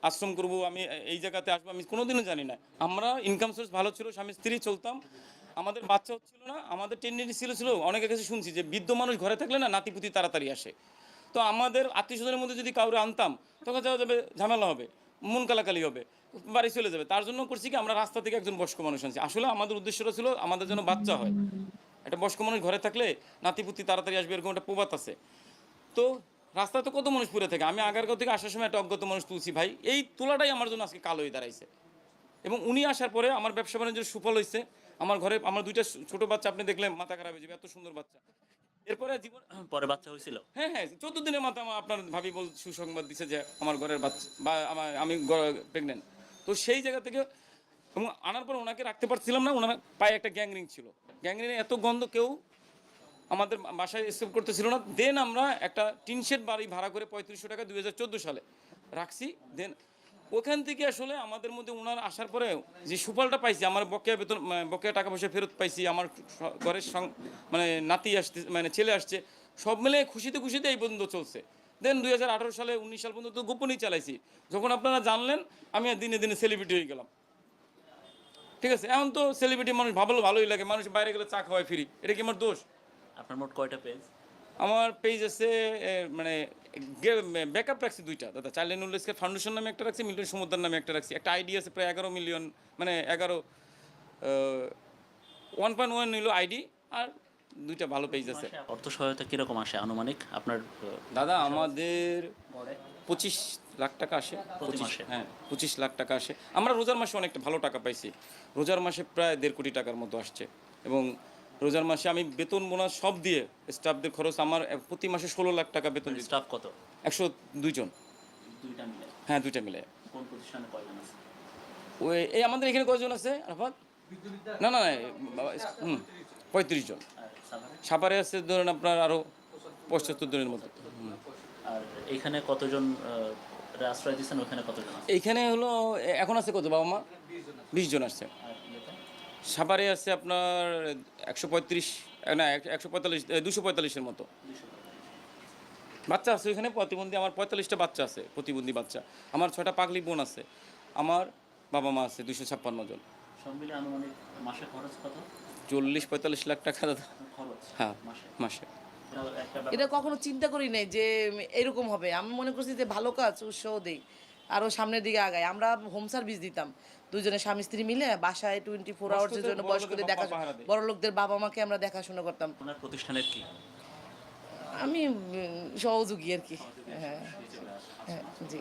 আশ্রম করব, আমি এই জায়গাতে আসবো, আমি কোনোদিনও জানি না। আমরা ইনকাম সোর্স ভালো ছিল, স্বামী স্ত্রী চলতাম, আমাদের বাচ্চা হচ্ছিল না। আমাদের টেন্ডেন্সি ছিল অনেকের কাছে শুনছি যে বৃদ্ধ মানুষ ঘরে থাকলে না নাতিপুতি তাড়াতাড়ি আসে। তো আমাদের আত্মীয় স্বজনের মধ্যে যদি কাউরে আনতাম তখন যাওয়া যাবে, ঝামেলা হবে, মন কালাকালি হবে, বাড়ি চলে যাবে। তার জন্য করছি কি, আমরা রাস্তা থেকে একজন বয়স্ক মানুষ আনছি। আসলে আমাদের উদ্দেশ্যটা ছিল আমাদের যেন বাচ্চা হয়, একটা বয়স্ক মানুষ ঘরে থাকলে নাতিপুতি তাড়াতাড়ি আসবে, এরকম একটা প্রবাদ আছে। তো রাস্তায় তো কত মানুষ পড়ে থাকে, আমি আগারগাঁও থেকে আসার সময় একটা অজ্ঞাত মানুষ তুলছি ভাই, এই তোলাটাই আমার জন্য আজকে কালো হয়ে দাঁড়াইছে। এবং উনি আসার পরে আমার ব্যবসা বাণিজ্যের সুফল হয়েছে। আমার ঘরে আমার দুইটা ছোট বাচ্চা, আপনি দেখলে মাথা খারাপ হয়ে যাবে, এত সুন্দর বাচ্চা। এরপরে জীবন, পরে বাচ্চা হয়েছিল? হ্যাঁ হ্যাঁ, 14 দিনের মাথায় আপনার ভাবি বল সুসংবাদ দিছে যে আমার ঘরের বাচ্চা বা আমি প্রেগনেন্ট। তো সেই জায়গা থেকে, এবং আনার পর ওনাকে রাখতে পারছিলাম না, ওনার পায়ে একটা গ্যাংরিং ছিল। গ্যাংরিংয়ে এত গন্ধ, কেউ আমাদের বাসায় স্টেপ করতেছিল না। দেন আমরা একটা টিন শেড বাড়ি ভাড়া করে 3500 টাকা 2014 সালে রাখছি। দেন ওখান থেকে আসলে আমাদের মধ্যে ওনার আসার পরে যে সুফলটা পাইছি, আমার বকেয়া বেতন, বকেয়া টাকা পয়সা ফেরত পাইছি, আমার ঘরের মানে নাতি আসতে, মানে ছেলে আসছে, সব মিলে খুশিতে খুশিতে এই পর্যন্ত চলছে। দেন 2018 সালে 19 সাল পর্যন্ত গোপনই চালাইছি। যখন আপনারা জানলেন, আমি দিনে দিনে সেলিব্রিটি হয়ে গেলাম। ঠিক আছে, এখন তো সেলিব্রিটি মানুষ ভাবলো ভালোই লাগে, মানুষ বাইরে গেলে চা খাওয়ায় ফ্রি, এটা কি আমার দোষ? আপনার মোট কয়টা পেজ? আমার পেজ আছে, মানে ব্যাকআপ রাখছি দুইটা দাদা। চাইল্ড লাইন উল্লেস ফাউন্ডেশন নামে একটা রাখছি, মিল্টন সমুদ্র নামে একটা রাখছি। একটা আইডি আছে প্রায় 11 মিলিয়ন, মানে 1.1 নিল আইডি। আর দুইটা ভালো পেজ আছে। অর্থ সহায়তা কিরকম আসে আনুমানিক আপনার? দাদা আমাদের 25 লাখ টাকা আসে প্রতি মাসে? হ্যাঁ, 25 লাখ টাকা আসে। আমরা রোজার মাসে অনেকটা ভালো টাকা পাইছি। রোজার মাসে প্রায় 1.5 কোটি টাকার মতো আসছে। এবং রোজার মাসে আমি বেতন বোনাস সব দিয়ে স্টাফদের খরচ, আমার প্রতি মাসে 16 লাখ টাকা বেতন দিচ্ছি। স্টাফ কত? 102 জন। দুইটা মিলে? হ্যাঁ, দুইটা মিলে। কোন প্রতিষ্ঠানে কয়জন আছে? ওই এই আমাদের এখানে কয়জন আছে আরাফাত? না না না, 35 জন। আর সাভারে? সাপারে আছে ধরেন আপনার আরও 75 জনের মতো। আর এখানে কতজন আশ্রয় দিচ্ছেন? ওখানে কতজন আছে? এইখানে হলো এখন আছে কত বাবা মা? 20 জন আসছে। আর ইয়েতে? সাপারে আছে আপনার 135, না 145, 245-এর মতো 200? বাচ্চা আছে ওইখানে প্রতিবন্ধী। আমার 45টা বাচ্চা আছে প্রতিবন্ধী বাচ্চা। আমার 6টা পাগলি বোন আছে। আমার বাবা মা আছে 256 জন। সব মিলে আনুমানিক মাসে খরচ কত? 40-45 লাখ টাকা দাদা। খরচ হ্যাঁ, মাসে? মাসে। একটা এটা কখনো চিন্তা করি নাই যে এরকম হবে। আমি মনে করছি যে ভালো কাজ, উৎসাহ দেই, আরও সামনের দিকে আগাই। আমরা হোম সার্ভিস দিতাম দুজনে স্বামী স্ত্রী মিলে, বাসায় 24 আওয়ার্সের জন্য বয়স্কদের দেখা, বড় লোকদের বাবা মাকে আমরা দেখাশোনা করতাম। আপনার প্রতিষ্ঠানের কি? আমি সহযোগী আর কি। হ্যাঁ হ্যাঁ, জি।